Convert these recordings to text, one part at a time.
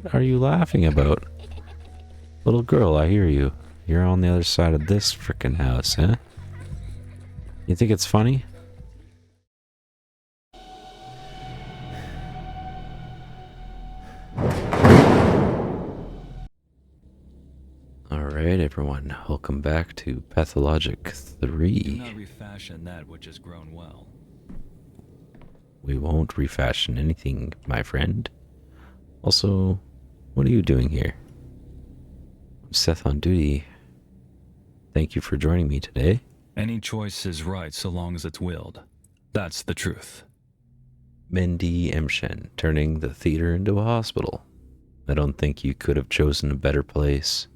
What are you laughing about? Little girl, I hear you. You're on the other side of this frickin' house, huh? You think it's funny? Alright, everyone. Welcome back to Pathologic 3. Do not refashion that which has grown well. We won't refashion anything, my friend. Also, what are you doing here? I'm Seth on duty. Thank you for joining me today. Any choice is right so long as it's willed. That's the truth. Mendy Mshen, turning the theater into a hospital. I don't think you could have chosen a better place.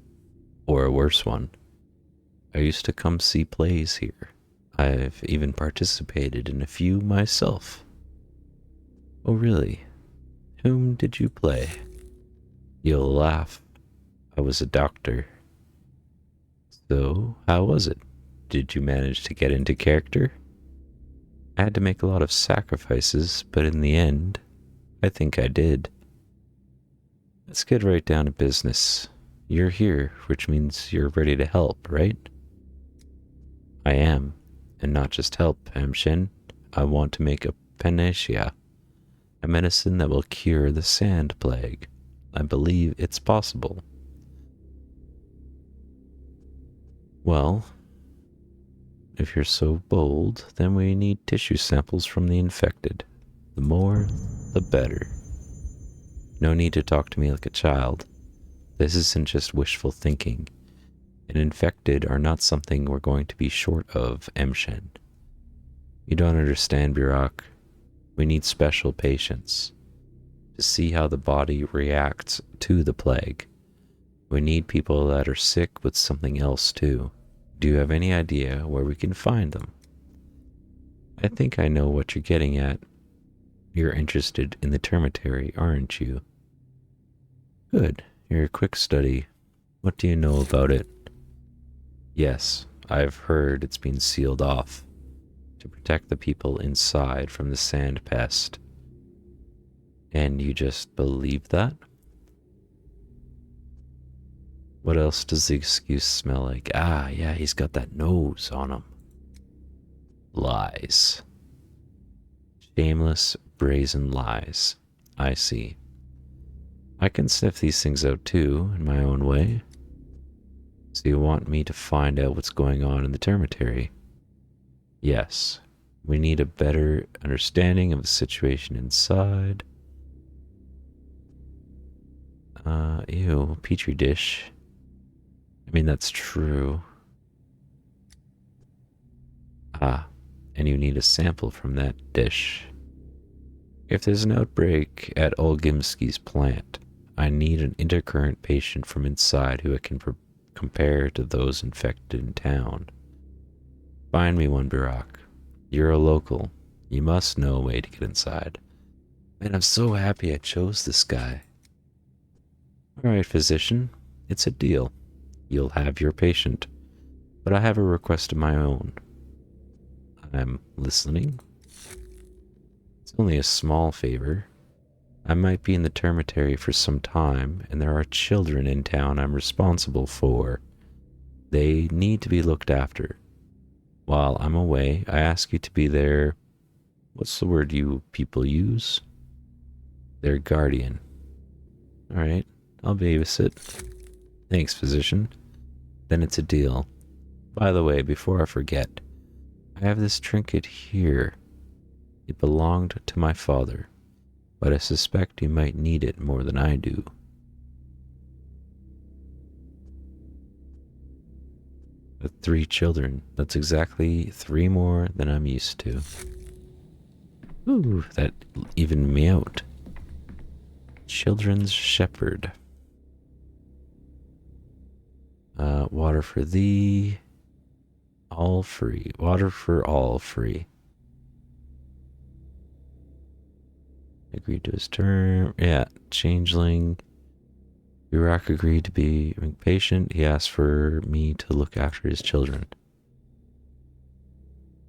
Or a worse one. I used to come see plays here. I've even participated in a few myself. Oh really? Whom did you play? You'll laugh. I was a doctor. So, how was it? Did you manage to get into character? I had to make a lot of sacrifices, but in the end, I think I did. Let's get right down to business. You're here, which means you're ready to help, right? I am. And not just help, Amshin. I want to make a panacea, a medicine that will cure the sand plague. I believe it's possible. Well, if you're so bold, then we need tissue samples from the infected. The more, the better. No need to talk to me like a child. This isn't just wishful thinking. And infected are not something we're going to be short of, Mshen. You don't understand, Burakh. We need special patients to see how the body reacts to the plague. We need people that are sick with something else too. Do you have any idea where we can find them? I think I know what you're getting at. You're interested in the Termitary, aren't you? Good. You're a quick study. What do you know about it? Yes, I've heard it's been sealed off to protect the people inside from the sand pest. And you just believe that? What else does the excuse smell like? Ah, yeah, he's got that nose on him. Lies. Shameless, brazen lies. I see. I can sniff these things out too, in my own way. So you want me to find out what's going on in the Termitary? Yes. We need a better understanding of the situation inside. Ew, petri dish. I mean, that's true. Ah, and you need a sample from that dish. If there's an outbreak at Olgimsky's plant, I need an intercurrent patient from inside who I can compare to those infected in town. Find me one, Burakh. You're a local. You must know a way to get inside. Man, I'm so happy I chose this guy. Alright, physician. It's a deal. You'll have your patient. But I have a request of my own. I'm listening. It's only a small favor. I might be in the Termitary for some time, and there are children in town I'm responsible for. They need to be looked after. While I'm away, I ask you to be their... What's the word you people use? Their guardian. Alright, I'll babysit. Thanks, physician. Then it's a deal. By the way, before I forget, I have this trinket here. It belonged to my father, but I suspect he might need it more than I do. With 3 children, that's exactly 3 more than I'm used to. Ooh, that evened me out. Children's shepherd. Water for thee. All free. Water for all free. Agreed to his term. Yeah, changeling. Burakh agreed to be patient. He asked for me to look after his children.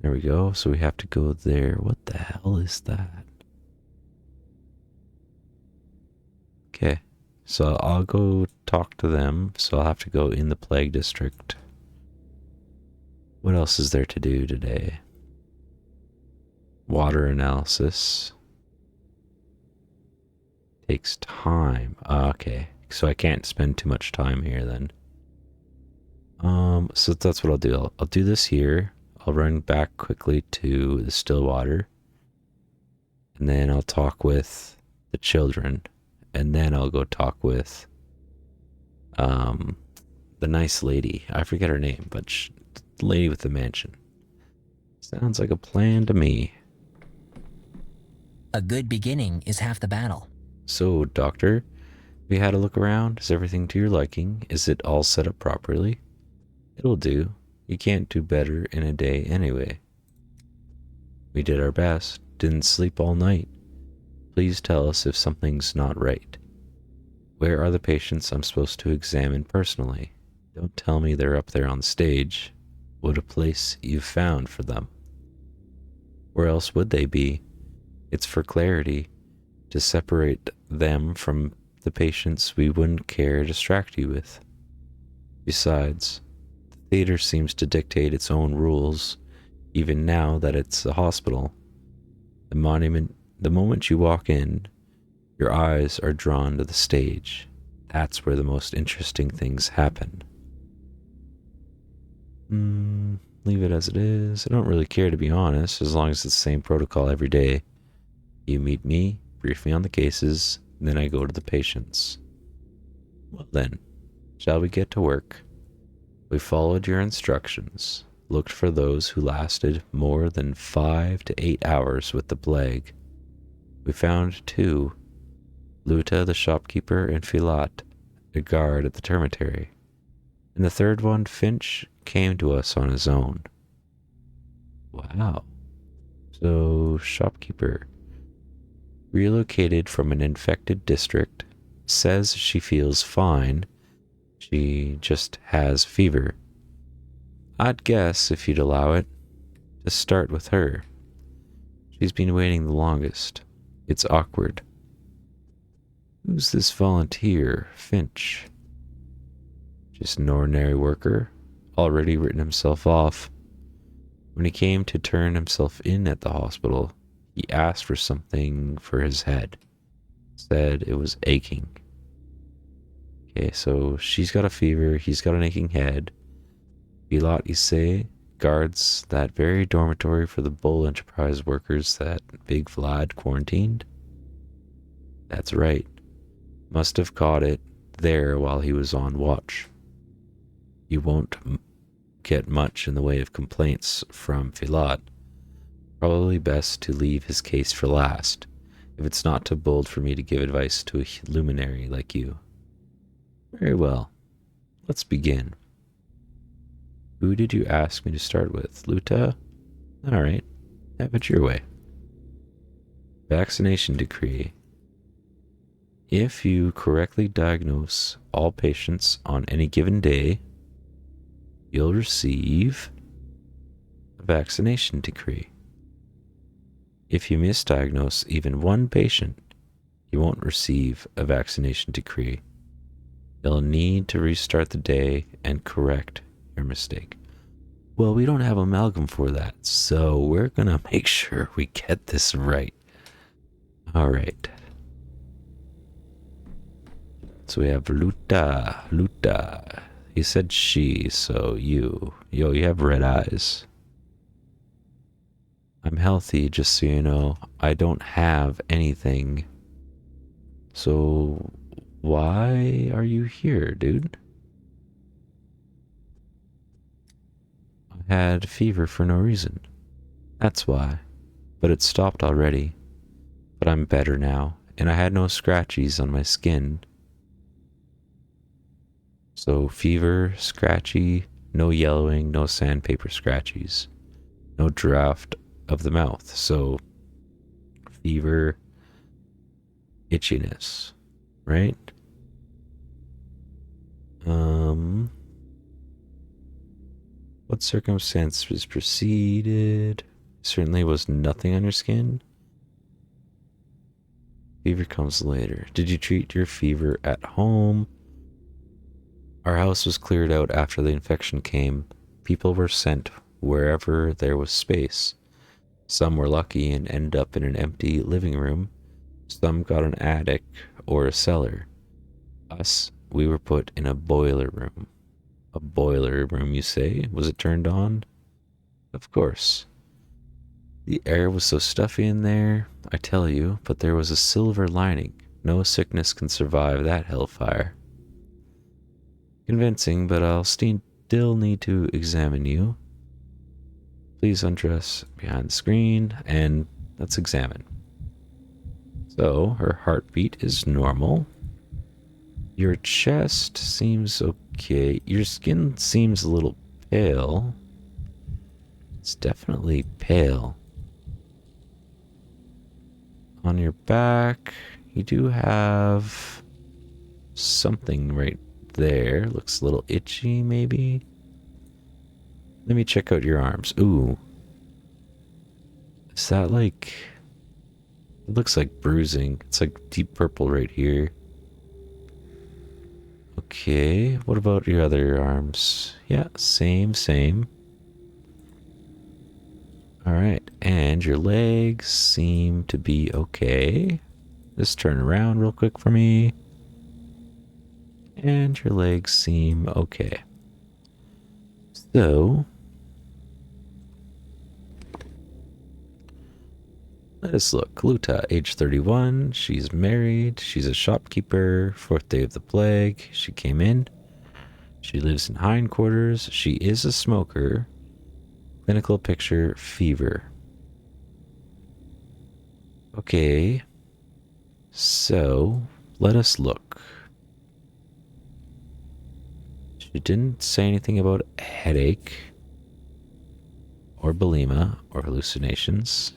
There we go. So we have to go there. What the hell is that? Okay. So I'll go talk to them. So I'll have to go in the plague district. What else is there to do today? Water analysis. Takes time. Okay. So I can't spend too much time here then. So that's what I'll do. I'll do this here. I'll run back quickly to the still water. And then I'll talk with the children. And then I'll go talk with the nice lady. I forget her name, but the lady with the mansion. Sounds like a plan to me. A good beginning is half the battle. So, doctor, we had a look around. Is everything to your liking? Is it all set up properly? It'll do. You can't do better in a day anyway. We did our best. Didn't sleep all night. Please tell us if something's not right. Where are the patients I'm supposed to examine personally? Don't tell me they're up there on stage. What a place you've found for them. Where else would they be? It's for clarity, to separate them from the patients we wouldn't care to distract you with. Besides, the theater seems to dictate its own rules, even now that it's a hospital. The moment you walk in, your eyes are drawn to the stage. That's where the most interesting things happen. Leave it as it is. I don't really care, to be honest, as long as it's the same protocol every day. You meet me, brief me on the cases, and then I go to the patients. Well then, shall we get to work? We followed your instructions, looked for those who lasted more than 5 to 8 hours with the plague. We found 2, Luta the shopkeeper and Felot, a guard at the Termitary. And the third one, Finch, came to us on his own. Wow. So, shopkeeper, relocated from an infected district, says she feels fine. She just has fever. I'd guess, if you'd allow it, to start with her. She's been waiting the longest. It's awkward. Who's this volunteer, Finch? Just an ordinary worker, already written himself off. When he came to turn himself in at the hospital, he asked for something for his head. Said it was aching. Okay, so she's got a fever, he's got an aching head. Felot, you say, guards that very dormitory for the Bull Enterprise workers that Big Vlad quarantined? That's right. Must have caught it there while he was on watch. You won't get much in the way of complaints from Felot. Probably best to leave his case for last, if it's not too bold for me to give advice to a luminary like you. Very well. Let's begin. Who did you ask me to start with? Luta? Alright, have it your way. Vaccination decree. If you correctly diagnose all patients on any given day, you'll receive a vaccination decree. If you misdiagnose even one patient, you won't receive a vaccination decree. You'll need to restart the day and correct your mistake. Well, we don't have amalgam for that, so we're gonna make sure we get this right. Alright. So we have Luta. He said she, so you. Yo, you have red eyes. I'm healthy, just so you know. I don't have anything. So, why are you here, dude? I had fever for no reason. That's why. But it stopped already. But I'm better now, and I had no scratchies on my skin. So fever, scratchy, no yellowing, no sandpaper scratchies, no draft of the mouth. So fever, itchiness, right? What circumstances preceded? Certainly was nothing on your skin. Fever comes later. Did you treat your fever at home? Our house was cleared out after the infection came. People were sent wherever there was space. Some were lucky and ended up in an empty living room. Some got an attic or a cellar. Us, we were put in a boiler room. A boiler room, you say? Was it turned on? Of course. The air was so stuffy in there, I tell you, but there was a silver lining. No sickness can survive that hellfire. Convincing, but I'll still need to examine you. Please undress behind the screen, and let's examine. So, her heartbeat is normal. Your chest seems okay. Your skin seems a little pale. It's definitely pale. On your back, you do have something right there. Looks a little itchy, maybe. Let me check out your arms. Ooh. Is that like... It looks like bruising. It's like deep purple right here. Okay, what about your other arms? Yeah, same. Alright, and your legs seem to be okay. Just turn around real quick for me. And your legs seem okay. So, let us look. Luta, age 31. She's married. She's a shopkeeper. 4th day of the plague. She came in. She lives in hindquarters. She is a smoker. Clinical picture, fever. Okay. So, let us look. She didn't say anything about a headache, or bulimia, or hallucinations,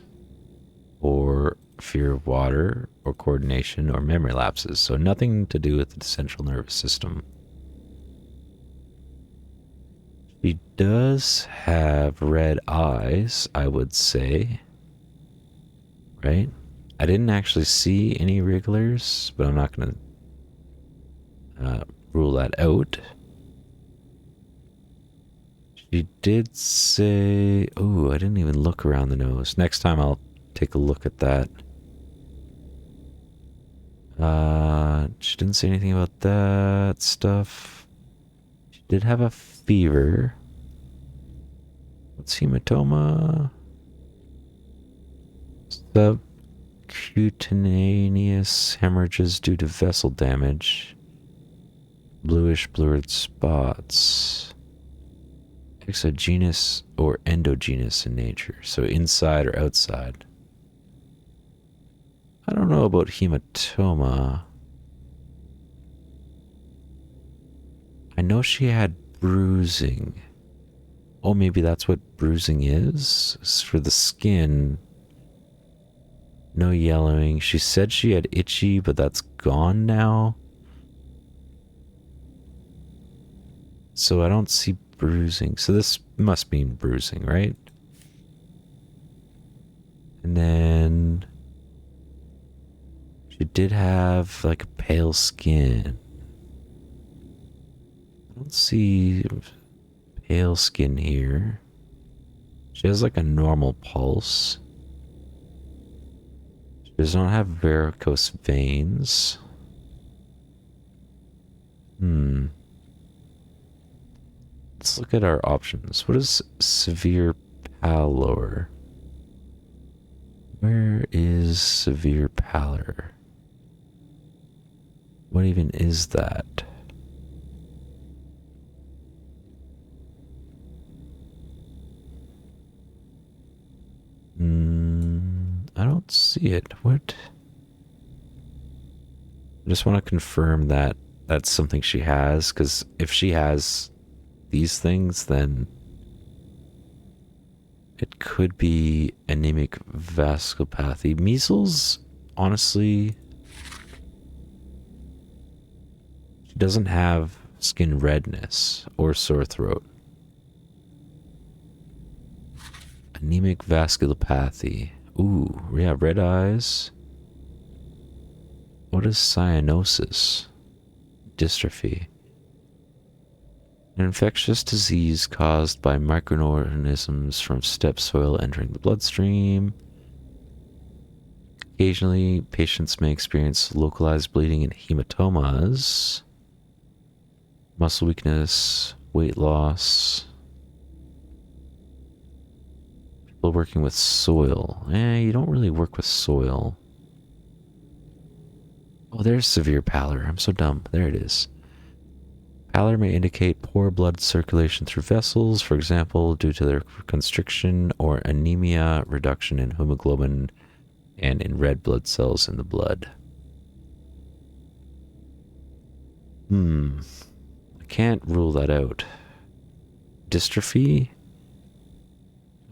or fear of water, or coordination, or memory lapses. So nothing to do with the central nervous system. She does have red eyes, I would say. Right? I didn't actually see any wrigglers, but I'm not going to rule that out. She did say... Oh, I didn't even look around the nose. Next time I'll take a look at that. She didn't say anything about that stuff. She did have a fever. What's hematoma? Subcutaneous hemorrhages due to vessel damage. Bluish blurred spots. Exogenous or endogenous in nature, so inside or outside. I don't know about hematoma. I know she had bruising. Oh, maybe that's what bruising is? It's for the skin. No yellowing. She said she had itchy, but that's gone now. So I don't see bruising. So this must mean bruising, right? And then she did have like a pale skin. I don't see pale skin here. She has like a normal pulse. She does not have varicose veins. Let's look at our options. What is severe pallor? Where is severe pallor? What even is that? I don't see it. What? I just want to confirm that that's something she has, because if she has these things, then it could be anemic vasculopathy. Measles, honestly, she doesn't have skin redness or sore throat. Anemic vasculopathy. Ooh, yeah, red eyes. What is cyanosis? Dystrophy. An infectious disease caused by microorganisms from steppe soil entering the bloodstream. Occasionally, patients may experience localized bleeding and hematomas. Muscle weakness, weight loss. People working with soil. You don't really work with soil. Oh, there's severe pallor. I'm so dumb. There it is. Pallor may indicate poor blood circulation through vessels, for example, due to their constriction, or anemia, reduction in hemoglobin, and in red blood cells in the blood. I can't rule that out. Dystrophy?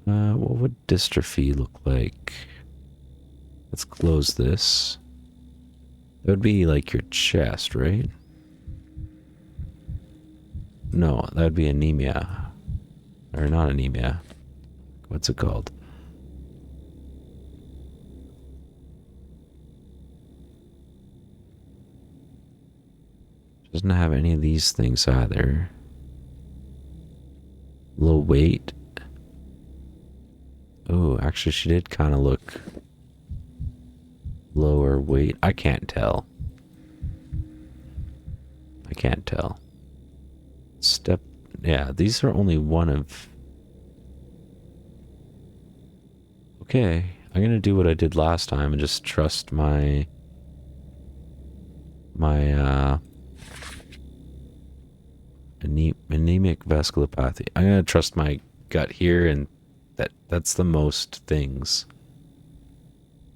What would dystrophy look like? Let's close this. That would be like your chest, right? No, that would be anemia. Or not anemia. What's it called? Doesn't have any of these things either. Low weight. Oh, actually she did kind of look lower weight. I can't tell. I can't tell. Step, yeah, these are only one of... Okay, I'm gonna do what I did last time and just trust my anemic vasculopathy. I'm gonna trust my gut here, and that's the most things.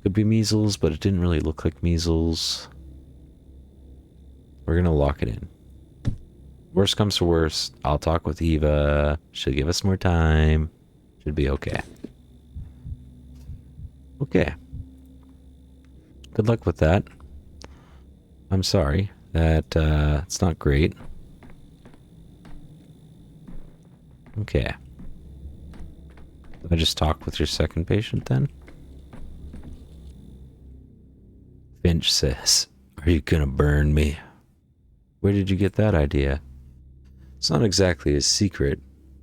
Could be measles, but it didn't really look like measles. We're gonna lock it in. Worst comes to worst, I'll talk with Eva. She'll give us more time. Should be okay. Okay. Good luck with that. I'm sorry that it's not great. Okay. I just talk with your second patient then? Finch says, "Are you gonna burn me?" Where did you get that idea? It's not exactly a secret.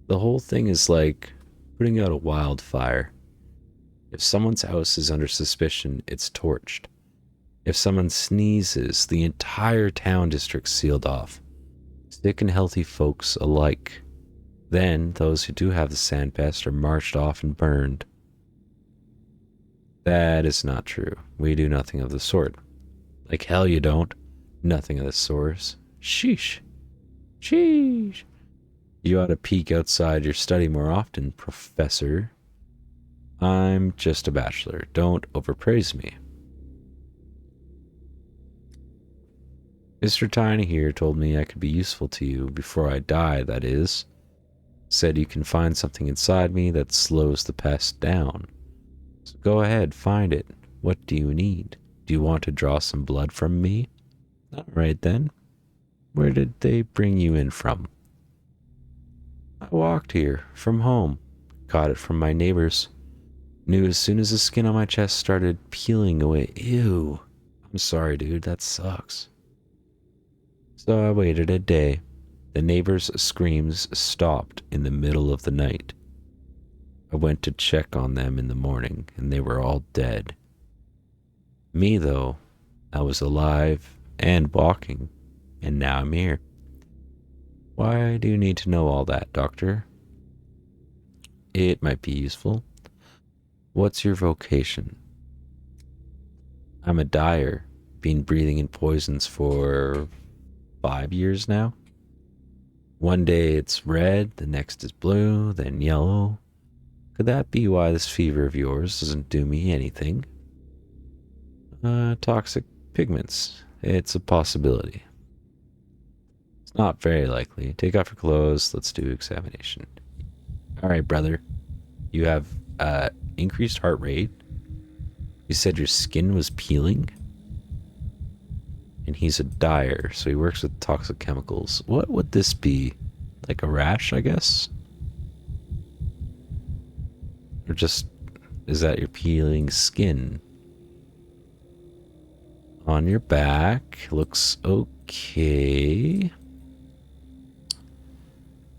The whole thing is like putting out a wildfire. If someone's house is under suspicion, it's torched. If someone sneezes, the entire town district's sealed off. Sick and healthy folks alike. Then, those who do have the sand pest are marched off and burned. That is not true. We do nothing of the sort. Like hell you don't. Nothing of the sort. Sheesh. Sheesh. You ought to peek outside your study more often, Professor. I'm just a bachelor. Don't overpraise me. Mr. Tiny here told me I could be useful to you before I die, that is. Said you can find something inside me that slows the pest down. So go ahead, find it. What do you need? Do you want to draw some blood from me? All right then. Where did they bring you in from? I walked here, from home. Got it from my neighbors. Knew as soon as the skin on my chest started peeling away. Ew. I'm sorry, dude, that sucks. So I waited a day. The neighbors' screams stopped in the middle of the night. I went to check on them in the morning, and they were all dead. Me, though, I was alive and walking, and now I'm here. Why do you need to know all that, Doctor? It might be useful. What's your vocation? I'm a dyer. Been breathing in poisons for 5 years now. One day it's red, the next is blue, then yellow. Could that be why this fever of yours doesn't do me anything? Toxic pigments. It's a possibility. It's not very likely. Take off your clothes. Let's do examination. Alright, brother. You have increased heart rate. You said your skin was peeling? And he's a dyer, so he works with toxic chemicals. What would this be? Like a rash, I guess? Or just, is that your peeling skin? On your back. Looks okay.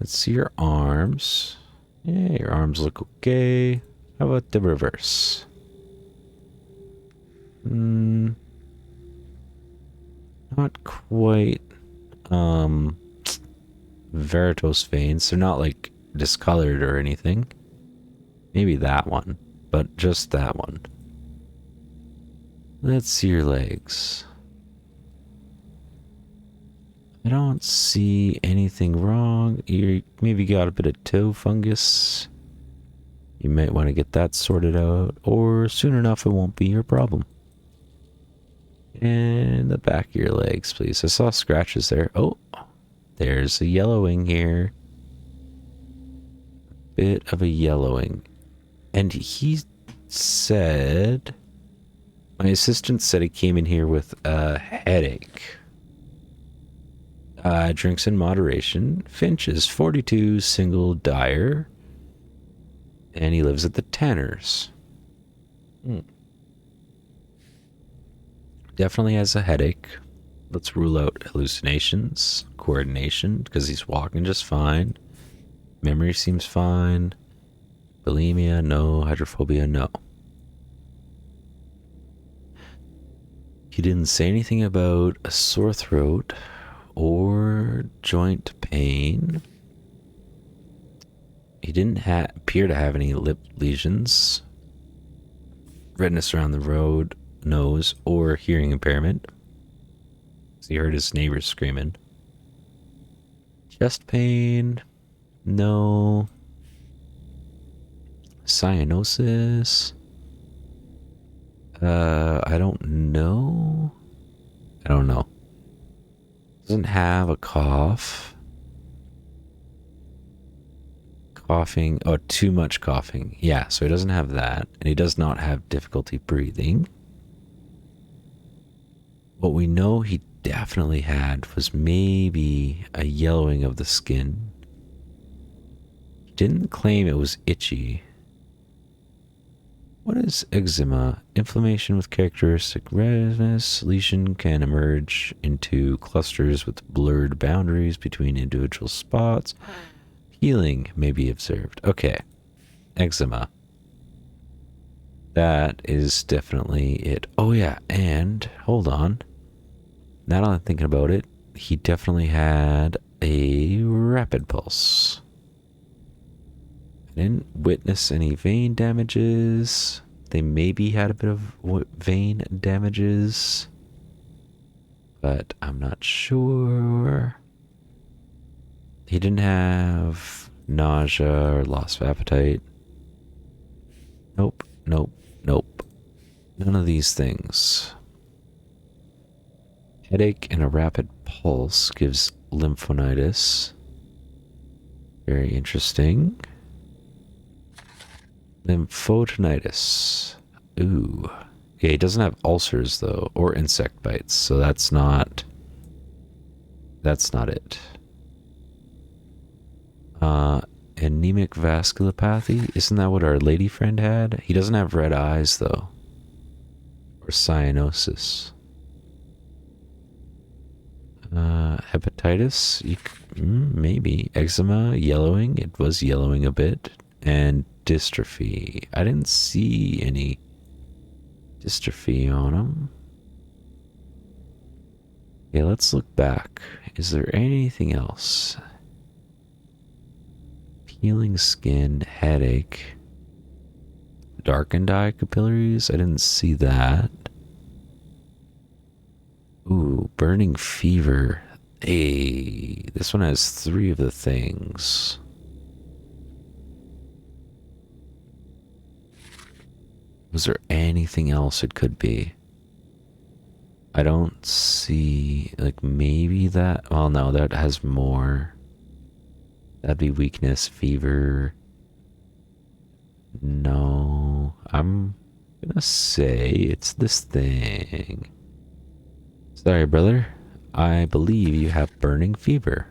Let's see your arms. Yeah, your arms look okay. How about the reverse? Not quite. Varicose veins. They're not like discolored or anything. Maybe that one, but just that one. Let's see your legs. I don't see anything wrong. You maybe got a bit of toe fungus. You might want to get that sorted out, or soon enough it won't be your problem. And the back of your legs, please. I saw scratches there. Oh, there's a yellowing here. Bit of a yellowing. And he said... My assistant said he came in here with a headache. Drinks in moderation. Finch is 42, single, dyer. And he lives at the Tanners. Definitely has a headache. Let's rule out hallucinations, coordination, because he's walking just fine. Memory seems fine. Bulimia, no. Hydrophobia, no. He didn't say anything about a sore throat or joint pain. He didn't appear to have any lip lesions, redness around the road, nose, or hearing impairment. He heard his neighbors screaming. Chest pain, no. Cyanosis. I don't know. Doesn't have a cough. Coughing. Oh, too much coughing. Yeah, so he doesn't have that. And he does not have difficulty breathing. What we know he definitely had was maybe a yellowing of the skin. He didn't claim it was itchy. What is eczema? Inflammation with characteristic redness. Lesion can emerge into clusters with blurred boundaries between individual spots. Healing may be observed. Okay. Eczema. That is definitely it. Oh yeah, and hold on. Now that I'm thinking about it, he definitely had a rapid pulse. I didn't witness any vein damages. They maybe had a bit of vein damages, but I'm not sure. He didn't have nausea or loss of appetite. Nope, nope, nope. None of these things. Headache and a rapid pulse gives lymphonitis. Very interesting. Lymphotinitis. Ooh. Yeah, he doesn't have ulcers though, or insect bites, so that's not it. Anemic vasculopathy. Isn't that what our lady friend had? He doesn't have red eyes though. Or cyanosis. Hepatitis? Maybe. Eczema, yellowing. It was yellowing a bit. And dystrophy. I didn't see any dystrophy on him. Okay, let's look back. Is there anything else? Peeling skin, headache, darkened eye capillaries. I didn't see that. Ooh, burning fever. Hey, this one has 3 of the things. Was there anything else it could be? I don't see, like, maybe that. Well, no, that has more. That'd be weakness, fever. No, I'm gonna say it's this thing. Sorry, brother. I believe you have burning fever.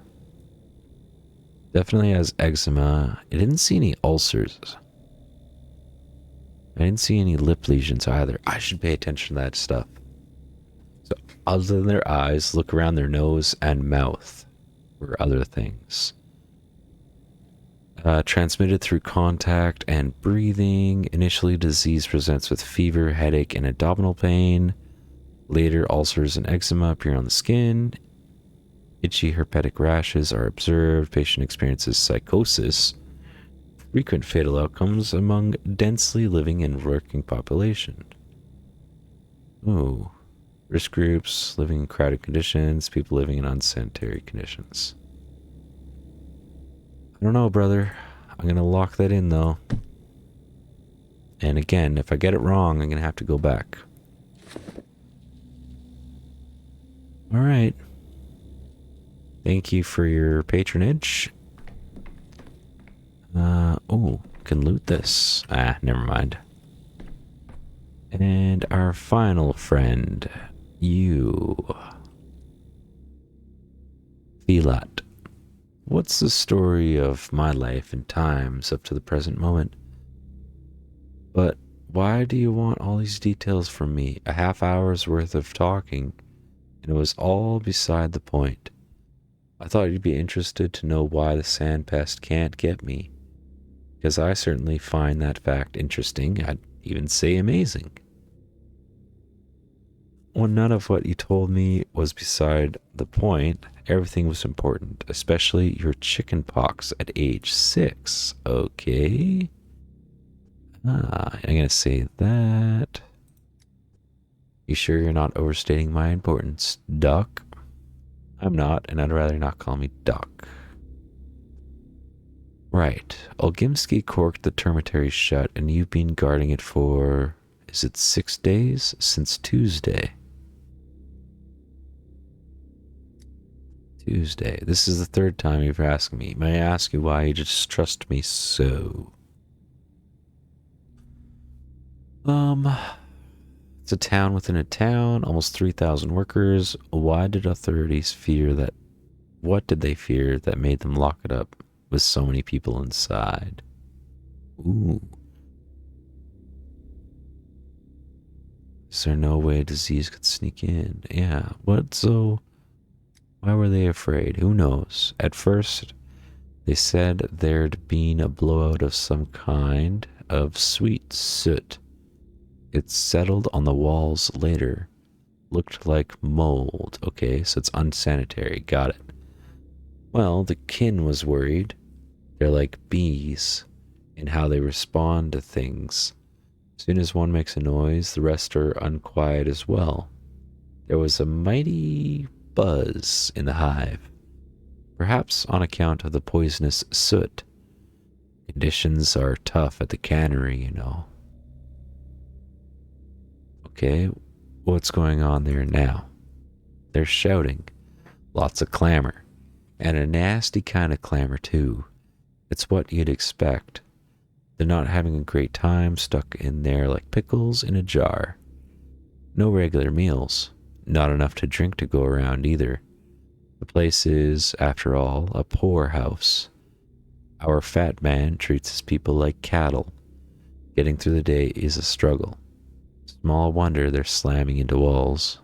Definitely has eczema. I didn't see any ulcers. I didn't see any lip lesions either. I should pay attention to that stuff. Other than their eyes, look around their nose and mouth for other things. Transmitted through contact and breathing. Initially, disease presents with fever, headache, and abdominal pain. Later, ulcers and eczema appear on the skin. Itchy herpetic rashes are observed. Patient experiences psychosis. Frequent fatal outcomes among densely living and working population. Ooh. Risk groups, living in crowded conditions, people living in unsanitary conditions. I don't know, brother. I'm going to lock that in, though. And again, if I get it wrong, I'm going to have to go back. Alright. Thank you for your patronage. Oh, can loot this. Ah, never mind. And our final friend, you. Felot. What's the story of my life and times up to the present moment? But why do you want all these details from me? A half hour's worth of talking, and it was all beside the point. I thought you'd be interested to know why the sand pest can't get me, because I certainly find that fact interesting. I'd even say amazing. When none of what you told me was beside the point, everything was important, especially your chicken pox at age 6. Okay. I'm gonna say that. You sure you're not overstating my importance, Doc? I'm not, and I'd rather not call me Doc. Right. Olgimsky corked the Termitary shut, and you've been guarding it for, is it 6 days? Since Tuesday. Tuesday. This is the third time you've asked me. May I ask you why you just trust me so? It's a town within a town, almost 3,000 workers. Why did authorities fear that? What did they fear that made them lock it up with so many people inside? Ooh. Is there no way disease could sneak in? Yeah. What? So, why were they afraid? Who knows? At first, they said there'd been a blowout of some kind of sweet soot. It settled on the walls later. Looked like mold. Okay, so it's unsanitary. Got it. Well, the kin was worried. They're like bees in how they respond to things. As soon as one makes a noise, the rest are unquiet as well. There was a mighty buzz in the hive. Perhaps on account of the poisonous soot. Conditions are tough at the cannery, you know. Okay, what's going on there now? They're shouting. Lots of clamor. And a nasty kind of clamor, too. It's what you'd expect. They're not having a great time, stuck in there like pickles in a jar. No regular meals. Not enough to drink to go around either. The place is, after all, a poorhouse. Our fat man treats his people like cattle. Getting through the day is a struggle. Small wonder they're slamming into walls.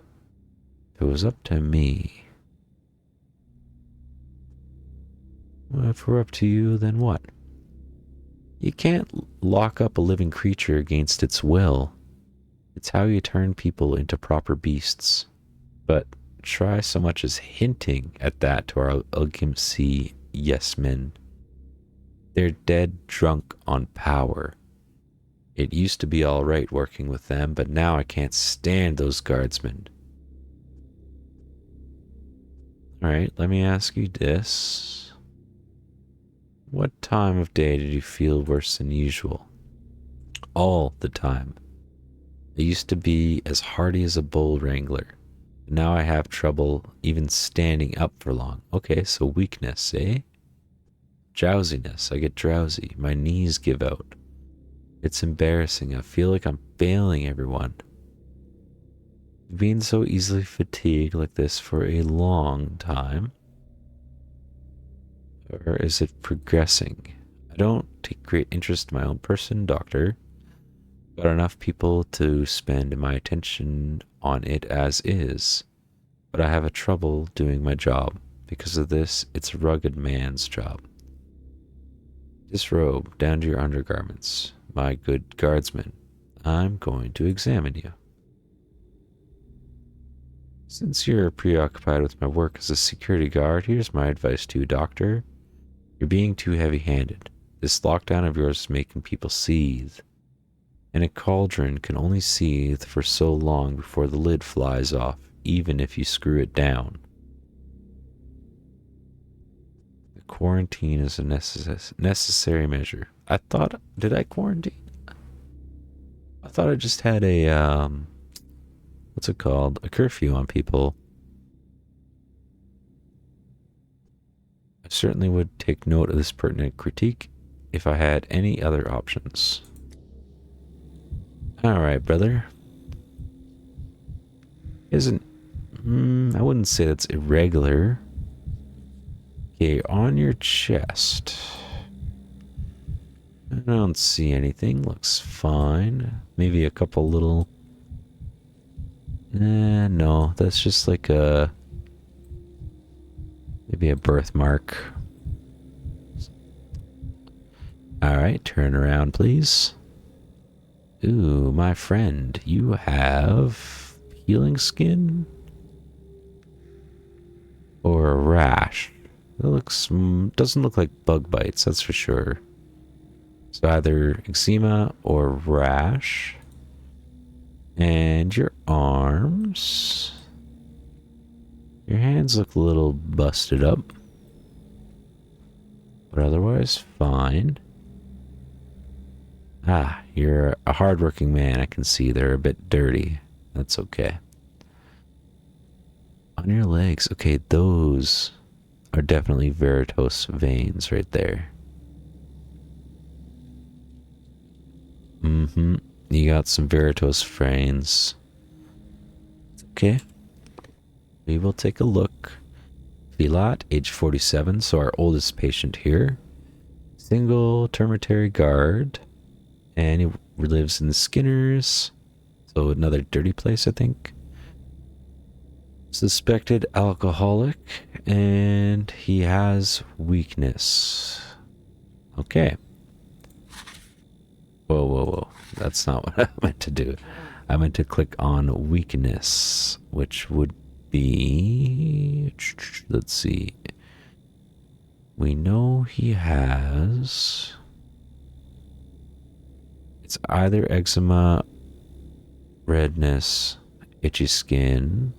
If it was up to me... Well, if we're up to you, then what? You can't lock up a living creature against its will. It's how you turn people into proper beasts. But try so much as hinting at that to our Olgimsky yes-men. They're dead drunk on power. It used to be all right working with them, but now I can't stand those guardsmen. Alright, let me ask you this. What time of day did you feel worse than usual? All the time. I used to be as hardy as a bull wrangler. Now I have trouble even standing up for long. Okay, so weakness, eh? Drowsiness. I get drowsy. My knees give out. It's embarrassing. I feel like I'm failing everyone. Being so easily fatigued like this for a long time? Or is it progressing? I don't take great interest in my own person, doctor. Got enough people to spend my attention on it as is, but I have a trouble doing my job. Because of this, it's a rugged man's job. Disrobe down to your undergarments, my good guardsman. I'm going to examine you. Since you're preoccupied with my work as a security guard, here's my advice to you, Doctor. You're being too heavy-handed. This lockdown of yours is making people seethe. And a cauldron can only seethe for so long before the lid flies off, even if you screw it down. The quarantine is a necessary measure. Did I quarantine? I thought I just had a, what's it called? A curfew on people. I certainly would take note of this pertinent critique if I had any other options. Alright, brother. I wouldn't say that's irregular. Okay, on your chest. I don't see anything. Looks fine. Maybe a couple little... no. That's just like a... maybe a birthmark. Alright, turn around, please. Ooh, my friend. You have... healing skin? Or a rash? It looks... doesn't look like bug bites, that's for sure. So either eczema or rash. And your arms. Your hands look a little busted up. But otherwise, fine. Ah, you're a hardworking man. I can see they're a bit dirty. That's okay. On your legs. Okay, those are definitely varicose veins right there. You got some varicose veins. Okay. We will take a look. Felot, age 47, so our oldest patient here. Single Termitary guard. And he lives in the Skinners. So another dirty place, I think. Suspected alcoholic. And he has weakness. Okay. Whoa, whoa, whoa. That's not what I meant to do. I meant to click on weakness, which would be... let's see. We know he has... it's either eczema, redness, itchy skin.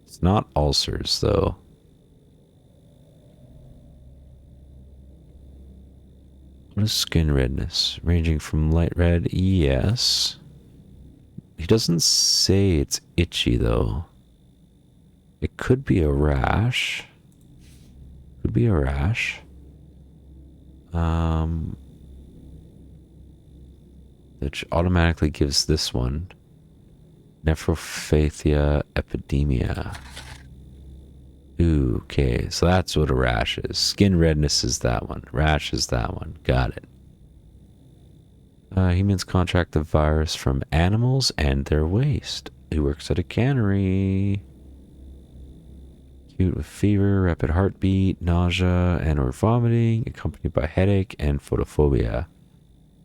It's not ulcers, though. What is skin redness? Ranging from light red, yes. He doesn't say it's itchy, though. It could be a rash. Could be a rash. Which automatically gives this one. Nephrophathia Epidemia. Ooh, okay, so that's what a rash is. Skin redness is that one. Rash is that one. Got it. Humans contract the virus from animals and their waste. He works at a cannery. Acute with fever, rapid heartbeat, nausea, and or vomiting, accompanied by headache and photophobia.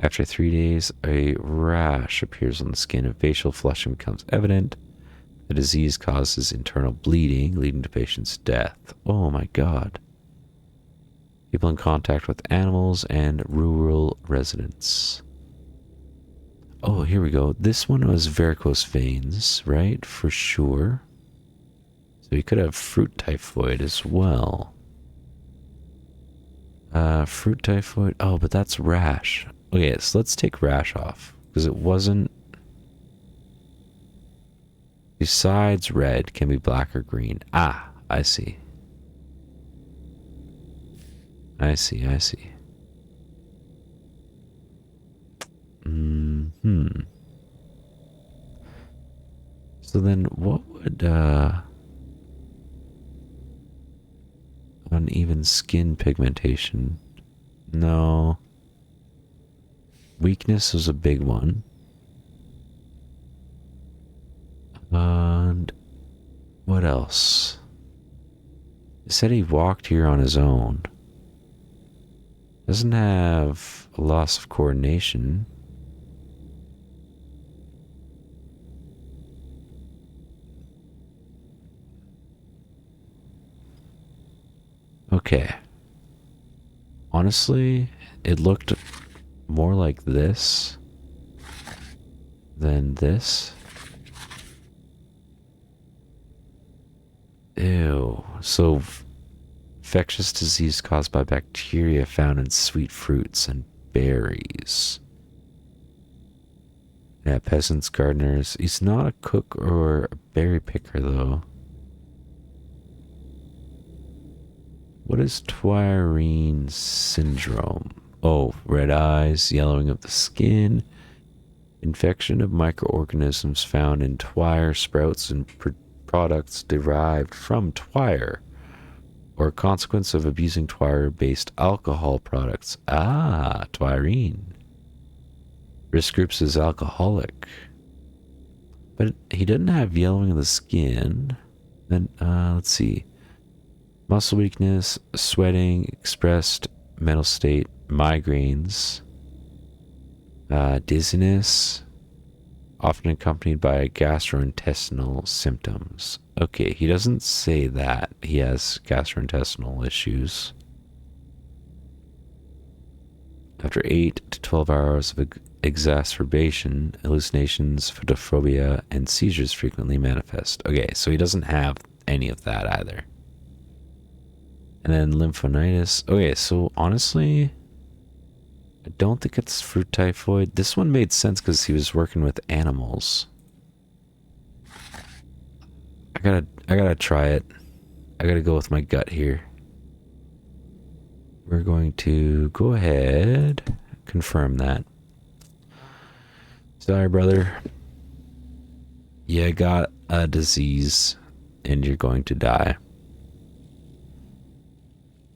After 3 days, a rash appears on the skin and facial flushing becomes evident. The disease causes internal bleeding, leading to patient's death. Oh my god. People in contact with animals and rural residents. Oh, here we go. This one was varicose veins, right? For sure. So he could have fruit typhoid as well. Fruit typhoid. Oh, but that's rash. Okay, so let's take rash off. Because it wasn't... besides red, can be black or green. Ah, I see. I see, I see. So then what would, uneven skin pigmentation? No. Weakness is a big one. else? He said he walked here on his own. Doesn't have a loss of coordination. Okay. Honestly, it looked more like this than this. Ew. So, infectious disease caused by bacteria found in sweet fruits and berries. Yeah, peasants, gardeners. He's not a cook or a berry picker, though. What is Twirine syndrome? Oh, red eyes, yellowing of the skin, infection of microorganisms found in twire sprouts and products derived from twire, or a consequence of abusing twire-based alcohol products. Ah, Twirine. Risk groups is alcoholic. But he didn't have yellowing of the skin. Then, let's see. Muscle weakness, sweating, expressed mental state, migraines, dizziness, often accompanied by gastrointestinal symptoms. Okay, he doesn't say that he has gastrointestinal issues. After 8 to 12 hours of exacerbation, hallucinations, photophobia, and seizures frequently manifest. Okay, so he doesn't have any of that either. And then lymphonitis. Okay, so honestly, I don't think it's fruit typhoid. This one made sense because he was working with animals. I gotta try it. I gotta go with my gut here. We're going to go ahead, confirm that. Sorry, brother. You got a disease and you're going to die.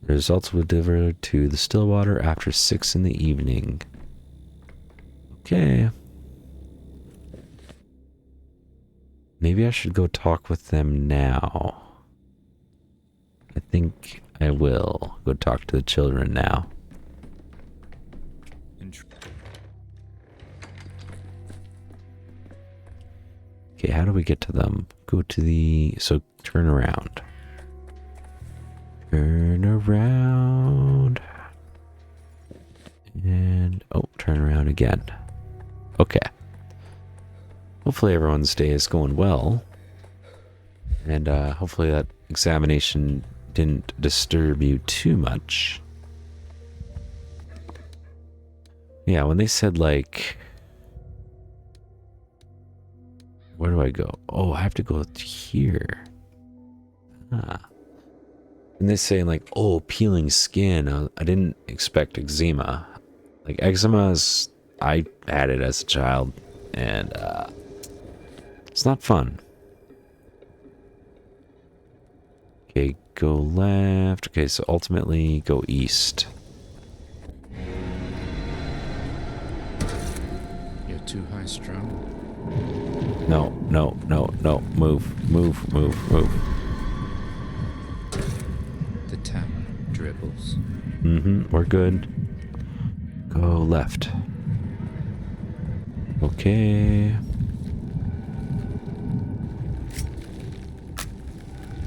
The results will deliver to the Stillwater after 6 in the evening. Okay. Maybe I should go talk with them now. I think I will go talk to the children now. Okay, how do we get to them? Go to the... So, turn around. Turn around. And... Oh, turn around again. Okay. Hopefully everyone's day is going well. And hopefully that examination didn't disturb you too much. Yeah, when they said like... Where do I go? Oh, I have to go here. Ah. And they say like, oh, peeling skin. I didn't expect eczema. Like eczema is... I had it as a child. And it's not fun. Okay, go left. Okay, so ultimately go east. You're too high strung. No, no, no, no. Move, move, move, move. The tap dribbles. Mm-hmm, we're good. Go left. Okay.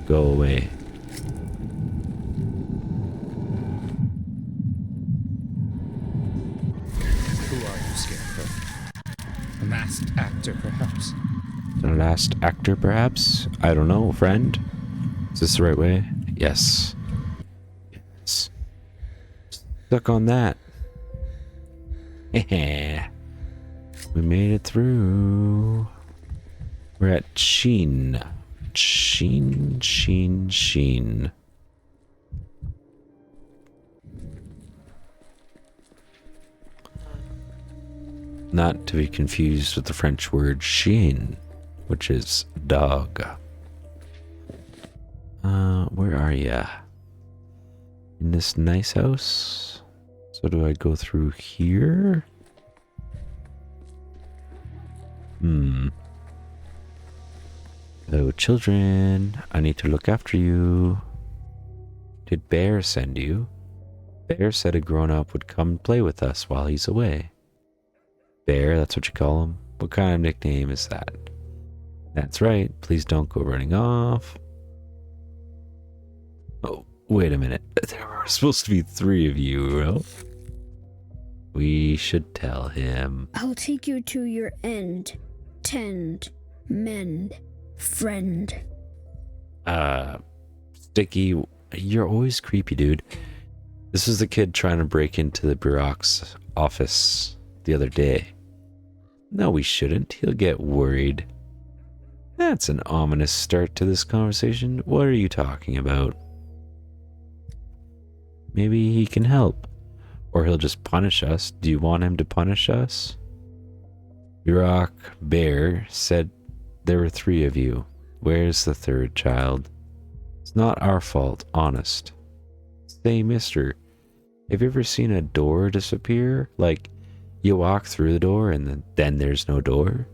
Go away. Who are you, Scarecrow? A masked actor, perhaps? The last actor, perhaps? I don't know, friend. Is this the right way? Yes. Yes. Stuck on that. Heh. We made it through. We're at Sheen. Sheen. Not to be confused with the French word chien, which is dog. Where are ya? In this nice house? So do I go through here? Hello, children. I need to look after you. Did Bear send you? Bear said a grown-up would come play with us while he's away. Bear, that's what you call him? What kind of nickname is that? That's right. Please don't go running off. Oh, wait a minute. There were supposed to be 3 of you, right? We should tell him. I'll take you to your end. Tend. Mend. Friend. Sticky, you're always creepy, dude. This is the kid trying to break into the Burakh's office the other day. No, we shouldn't. He'll get worried. That's an ominous start to this conversation. What are you talking about? Maybe he can help. Or he'll just punish us. Do you want him to punish us? Burakh Bear said there were 3 of you. Where's the 3rd child? It's not our fault, honest. Say, mister, have you ever seen a door disappear? Like, you walk through the door and then there's no door?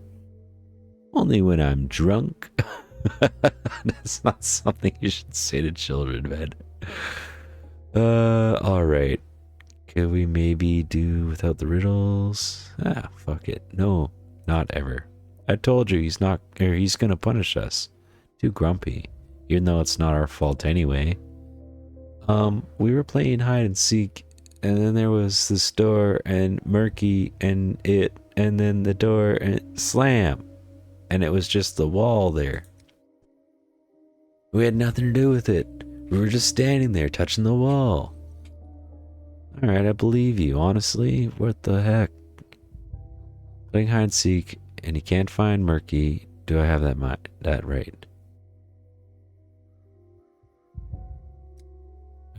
Only when I'm drunk. That's not something you should say to children, man. Alright. Could we maybe do without the riddles? Fuck it. No, not ever. I told you he's gonna punish us. Too grumpy. Even though it's not our fault anyway. We were playing hide and seek, and then there was this door and Murky and it, and then the door and slam. And it was just the wall there. We had nothing to do with it. We were just standing there touching the wall. Alright, I believe you. Honestly, what the heck? Playing hide and seek, and you can't find Murky. Do I have that right?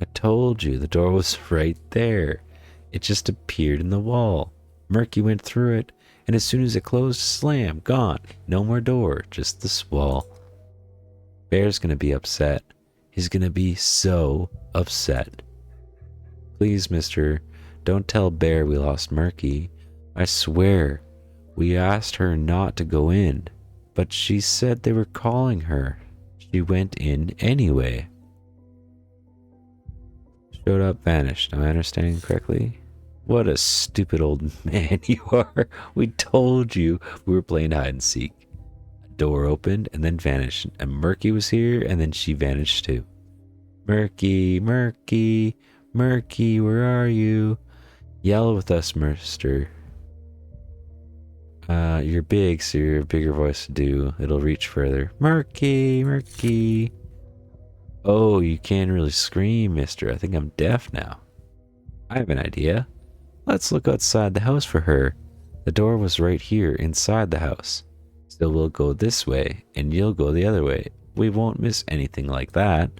I told you, the door was right there. It just appeared in the wall. Murky went through it, and as soon as it closed, slam, gone. No more door, just this wall. Bear's gonna be upset. He's gonna be so upset. Please, mister, don't tell Bear we lost Murky. I swear, we asked her not to go in, but she said they were calling her. She went in anyway. Showed up, vanished. Am I understanding correctly? What a stupid old man you are. We told you we were playing hide and seek. A door opened and then vanished, and Murky was here and then she vanished too. Murky, Murky, Murky, where are you? Yell with us, mister. You're big, so you're a bigger voice to do. It'll reach further. Murky, Murky. Oh, you can't really scream, mister. I think I'm deaf now. I have an idea. Let's look outside the house for her. The door was right here inside the house. So we'll go this way, and you'll go the other way. We won't miss anything like that.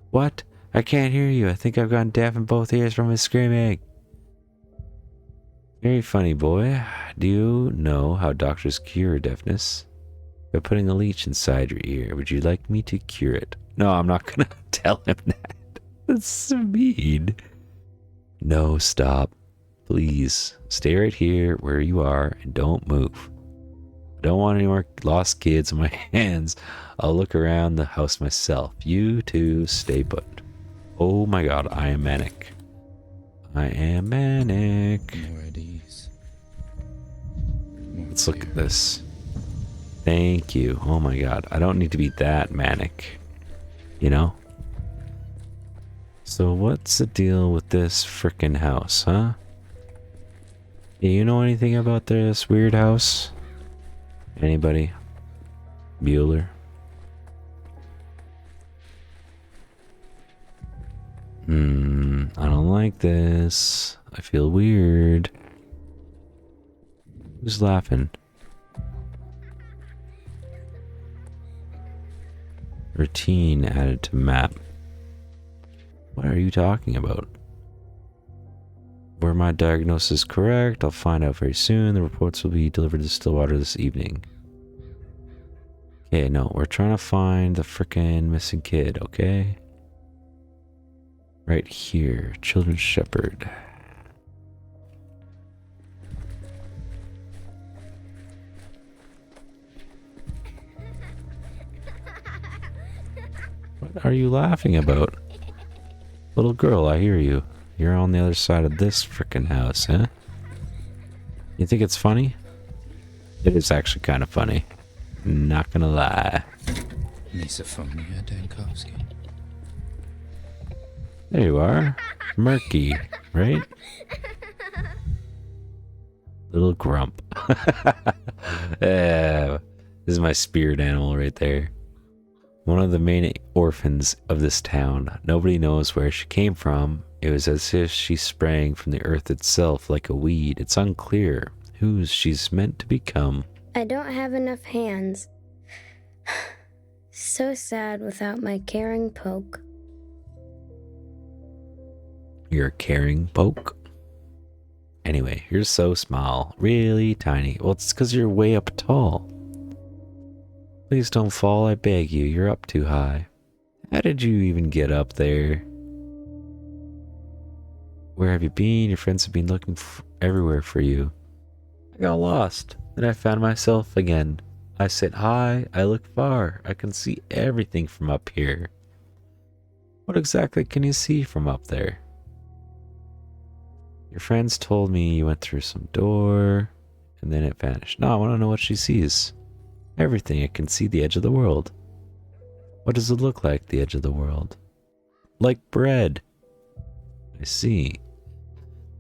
What? I can't hear you. I think I've gone deaf in both ears from his screaming. Very funny, boy. Do you know how doctors cure deafness? By putting a leech inside your ear. Would you like me to cure it? No, I'm not gonna tell him that. That's so mean. No, stop. Please, stay right here where you are and don't move. I don't want any more lost kids on my hands. I'll look around the house myself. You two stay put. Oh my god, I am manic. I am manic. More at ease. Let's look at this. Thank you. Oh my god, I don't need to be that manic. You know? So what's the deal with this frickin' house, huh? Yeah, you know anything about this weird house? Anybody? Bueller? I don't like this. I feel weird. Who's laughing? Routine added to map. What are you talking about? Were my diagnosis correct? I'll find out very soon. The reports will be delivered to Stillwater this evening. Okay, no, we're trying to find the frickin' missing kid, okay? Right here, Children's Shepherd. What are you laughing about? Little girl, I hear you. You're on the other side of this frickin' house, huh? You think it's funny? It is actually kind of funny. Not gonna lie. Misophonia, Dankovsky. There you are. Murky, right? Little grump. This is my spirit animal right there. One of the main orphans of this town. Nobody knows where she came from. It was as if she sprang from the earth itself like a weed. It's unclear whose she's meant to become. I don't have enough hands. So sad without my caring poke. You're a caring poke? Anyway, you're so small. Really tiny. Well, it's because you're way up tall. Please don't fall, I beg you. You're up too high. How did you even get up there? Where have you been? Your friends have been looking everywhere for you. I got lost. Then I found myself again. I sit high, I look far. I can see everything from up here. What exactly can you see from up there? Your friends told me you went through some door, and then it vanished. No, I want to know what she sees. Everything. I can see the edge of the world. What does it look like, the edge of the world? Like bread. I see.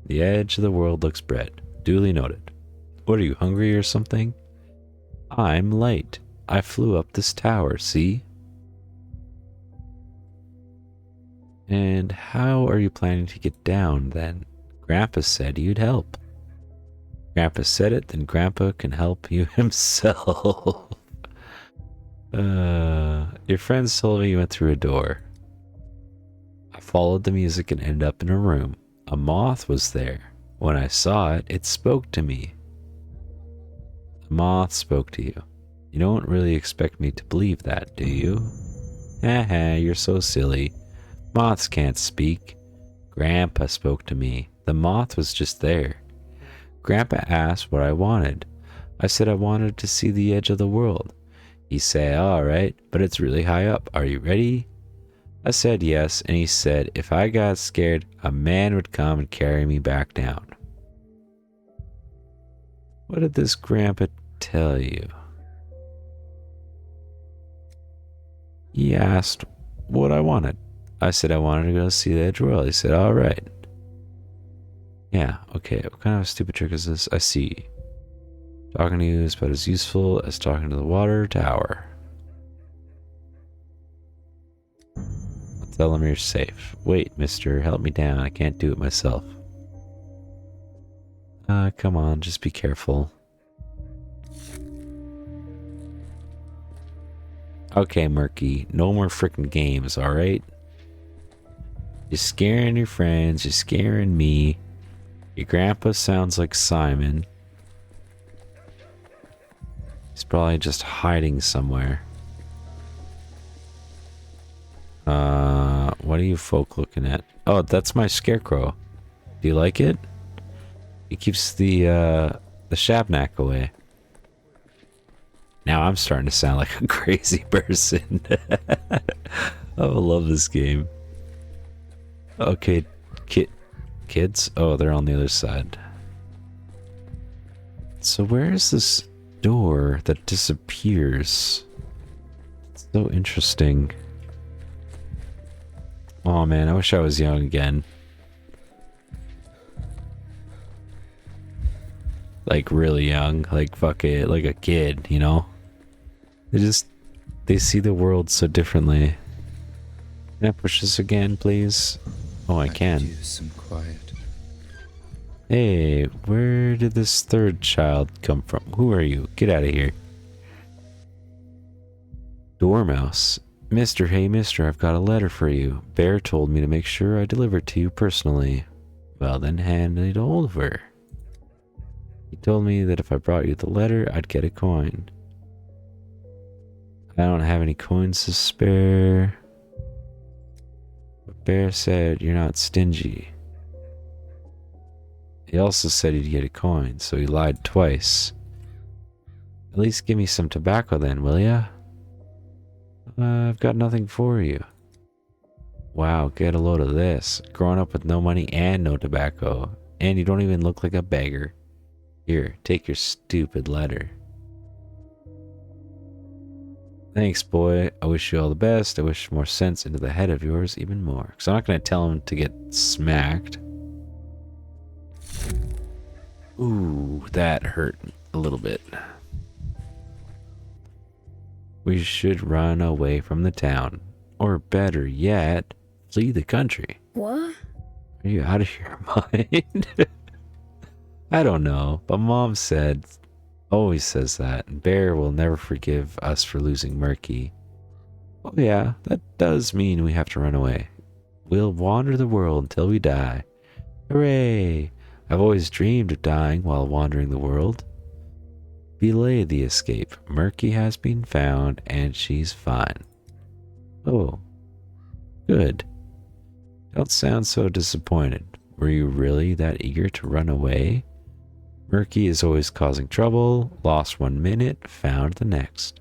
The edge of the world looks bread. Duly noted. What, are you hungry or something? I'm light. I flew up this tower, see? And how are you planning to get down, then? Grandpa said you'd help. Grandpa said it, then Grandpa can help you himself. Your friends told me you went through a door. I followed the music and ended up in a room. A moth was there. When I saw it, it spoke to me. The moth spoke to you. You don't really expect me to believe that, do you? Haha, you're so silly. Moths can't speak. Grandpa spoke to me. The moth was just there. Grandpa asked what I wanted. I said I wanted to see the edge of the world. He said, all right, but it's really high up. Are you ready? I said yes, and he said if I got scared, a man would come and carry me back down. What did this grandpa tell you? He asked what I wanted. I said I wanted to go see the edge world. He said, all right. Yeah, okay, what kind of a stupid trick is this? I see. Talking to you is about as useful as talking to the water tower. I'll tell him you're safe. Wait, mister, help me down. I can't do it myself. Come on, just be careful. Okay, Murky, no more frickin' games, alright? You're scaring your friends, you're scaring me. Your grandpa sounds like Simon. He's probably just hiding somewhere. What are you folk looking at? Oh, that's my scarecrow. Do you like it? It keeps the shabnak away. Now I'm starting to sound like a crazy person. I love this game. Okay, kids? Oh, they're on the other side. So where is this door that disappears? It's so interesting. Oh man, I wish I was young again. Like really young, like fuck it, like a kid, you know? They see the world so differently. Can I push this again, please? Oh, I can. Use some quiet. Hey, where did this third child come from? Who are you? Get out of here. Dormouse. Mister, hey mister, I've got a letter for you. Bear told me to make sure I deliver it to you personally. Well then, hand it over. He told me that if I brought you the letter, I'd get a coin. I don't have any coins to spare. But Bear said you're not stingy. He also said he'd get a coin, so he lied twice. At least give me some tobacco then, will ya? I've got nothing for you. Wow, get a load of this. Growing up with no money and no tobacco. And you don't even look like a beggar. Here, take your stupid letter. Thanks, boy. I wish you all the best. I wish more sense into the head of yours even more. Because I'm not going to tell him to get smacked. Ooh, that hurt a little bit. We should run away from the town. Or better yet, flee the country. What? Are you out of your mind? I don't know, but Mom always says that. Bear will never forgive us for losing Murky. Oh yeah, that does mean we have to run away. We'll wander the world until we die. Hooray! I've always dreamed of dying while wandering the world. Belay the escape. Murky has been found and she's fine. Oh, good. Don't sound so disappointed. Were you really that eager to run away? Murky is always causing trouble. Lost 1 minute, found the next.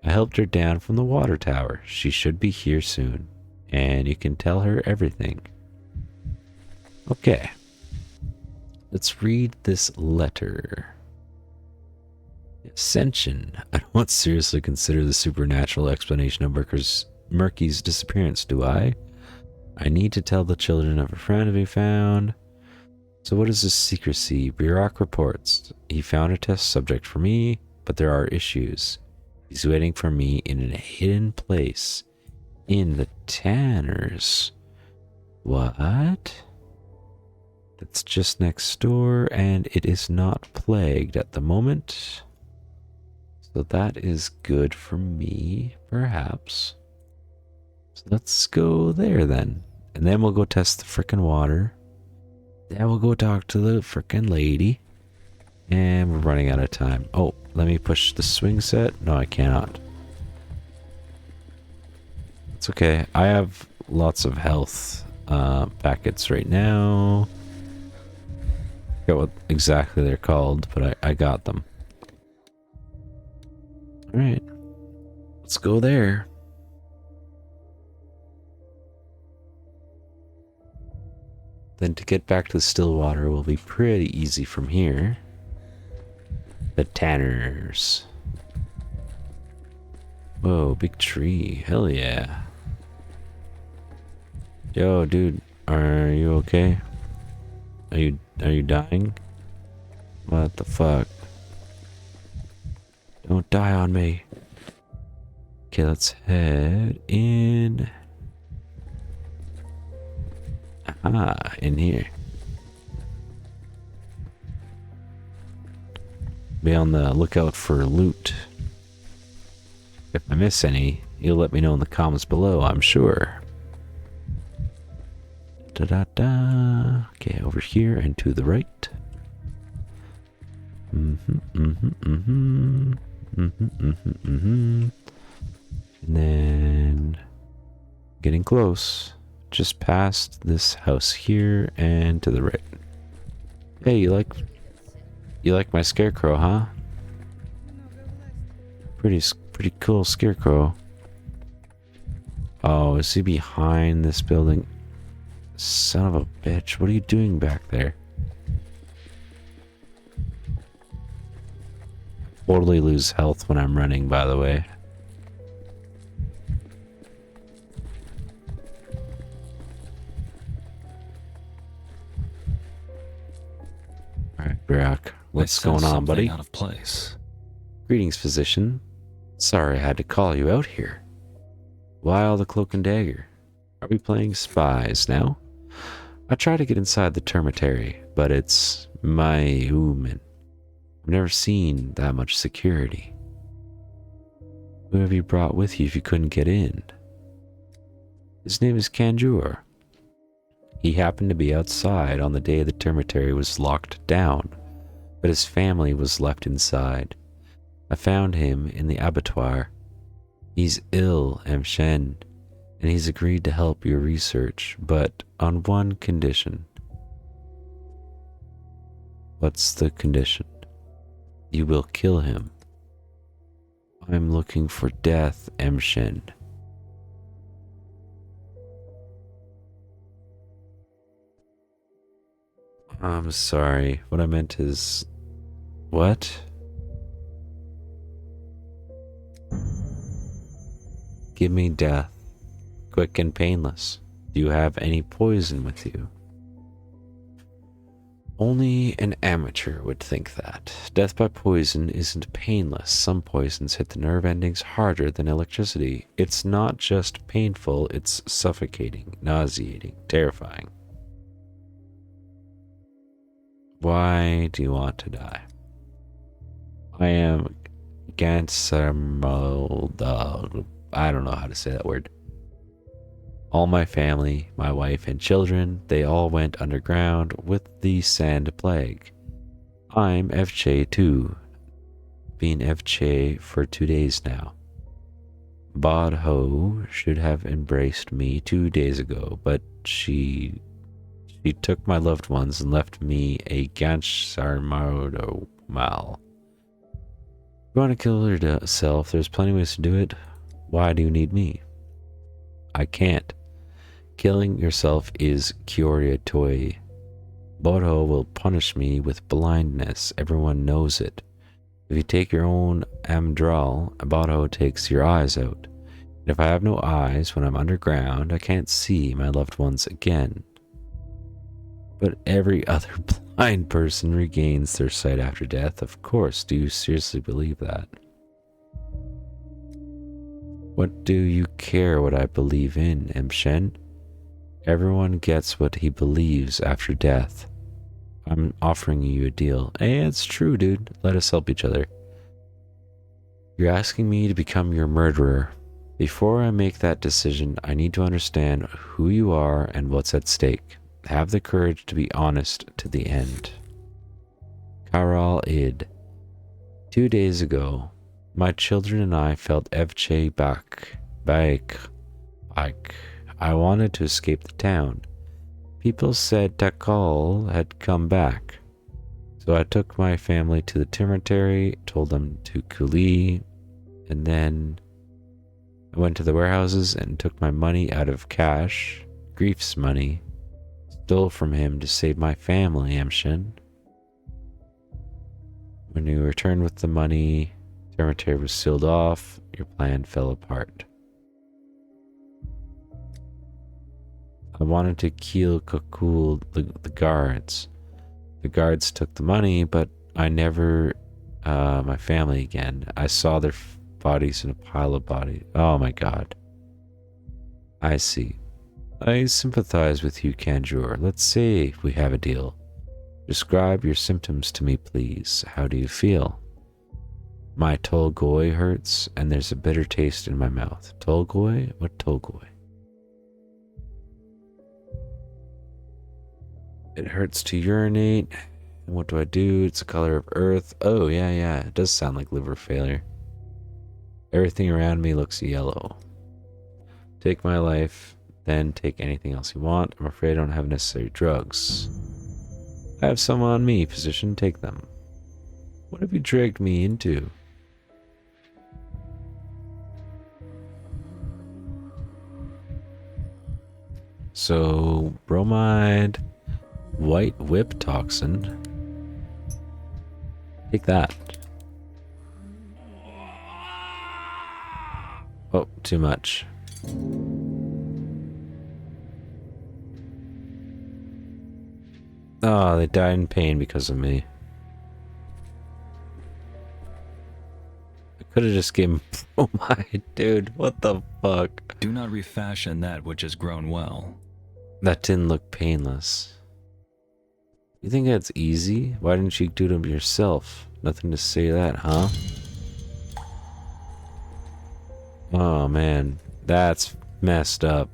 I helped her down from the water tower. She should be here soon. And you can tell her everything. Okay. Let's read this letter. Ascension. I don't seriously consider the supernatural explanation of Murky's disappearance, do I? I need to tell the children of a friend to be found. So what is this secrecy? Burakh reports. He found a test subject for me, but there are issues. He's waiting for me in a hidden place. In the Tanners. What? That's just next door, and it is not plagued at the moment. So that is good for me, perhaps. So let's go there then. And then we'll go test the frickin' water. Then we'll go talk to the frickin' lady. And we're running out of time. Oh, let me push the swing set. No, I cannot. It's okay. I have lots of health packets right now. I forget what exactly they're called, but I got them. Alright. Let's go there. Then to get back to the still water will be pretty easy from here. The Tanners. Whoa, big tree. Hell yeah. Yo, dude, are you okay? Are you dying? What the fuck? Don't die on me. Okay, let's head in. Aha, in here. Be on the lookout for loot. If I miss any, you'll let me know in the comments below, I'm sure. Da-da-da. Okay, over here and to the right. And then getting close. Just past this house here and to the right. Hey, you like my scarecrow, huh? Pretty cool scarecrow. Oh, is he behind this building? Son of a bitch, what are you doing back there? I totally lose health when I'm running, by the way. Alright, Burakh, what's going on, buddy? Out of place. Greetings, physician. Sorry I had to call you out here. Why all the cloak and dagger? Are we playing spies now? I try to get inside the Termitary, but it's my human. I've never seen that much security. Who have you brought with you if you couldn't get in? His name is Kanger. He happened to be outside on the day the Termitary was locked down, but his family was left inside. I found him in the abattoir. He's ill, Mshen, and he's agreed to help your research, but on one condition. What's the condition? You will kill him. I'm looking for death, Mshen. I'm sorry. What I meant is... What? Give me death. Quick and painless. Do you have any poison with you? Only an amateur would think that. Death by poison isn't painless. Some poisons hit the nerve endings harder than electricity. It's not just painful, it's suffocating, nauseating, terrifying. Why do you want to die? I am Gansamolda. I don't know how to say that word. All my family, my wife and children, they all went underground with the sand plague. I'm FJ too. Been FJ for 2 days now. Bodho should have embraced me 2 days ago, but she took my loved ones and left me a Gansarmodo mal. You want to kill yourself? There's plenty of ways to do it. Why do you need me? I can't. Killing yourself is curiatory. Bodho will punish me with blindness. Everyone knows it. If you take your own Amdral, Bodho takes your eyes out. And if I have no eyes when I'm underground, I can't see my loved ones again. But every other blind person regains their sight after death. Of course, do you seriously believe that? What do you care what I believe in, Mshen? Everyone gets what he believes after death. I'm offering you a deal. Hey, it's true, dude. Let us help each other. You're asking me to become your murderer. Before I make that decision, I need to understand who you are and what's at stake. Have the courage to be honest to the end. Karal Id. 2 days ago, my children and I felt Evche back. I wanted to escape the town. People said Takal had come back. So I took my family to the Termitary, told them to Kuli, and then I went to the warehouses and took my money out of cash, Grief's money, stole from him to save my family, Amshin. When you returned with the money, Termitary was sealed off, your plan fell apart. I wanted to kill Kakul, the guards. The guards took the money, but I never, my family again. I saw their bodies in a pile of bodies. Oh my god. I see. I sympathize with you, Kanjur. Let's say we have a deal. Describe your symptoms to me, please. How do you feel? My Tolgoi hurts, and there's a bitter taste in my mouth. Tolgoi? What Tolgoi? It hurts to urinate. And what do I do? It's the color of earth. Oh, yeah. It does sound like liver failure. Everything around me looks yellow. Take my life, then take anything else you want. I'm afraid I don't have necessary drugs. I have some on me, physician. Take them. What have you dragged me into? So, bromide, white whip toxin. Take that. Oh, too much. Oh, they died in pain because of me. I could have just given bromide, dude. What the fuck? Do not refashion that which has grown well. That didn't look painless. You think that's easy? Why didn't you do it yourself? Nothing to say that, huh? Oh man, that's messed up.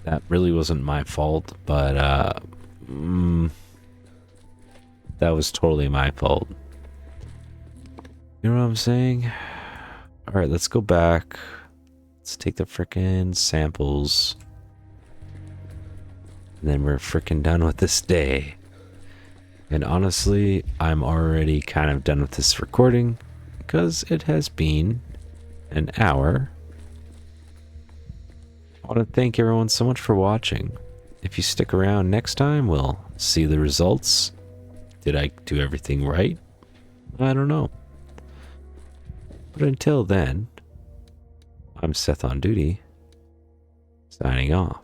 That really wasn't my fault, but that was totally my fault. You know what I'm saying? Alright, let's go back. Let's take the frickin' samples. And then we're frickin' done with this day. And honestly, I'm already kind of done with this recording because it has been an hour. I want to thank everyone so much for watching. If you stick around next time, we'll see the results. Did I do everything right? I don't know. But until then, I'm Seth on duty, signing off.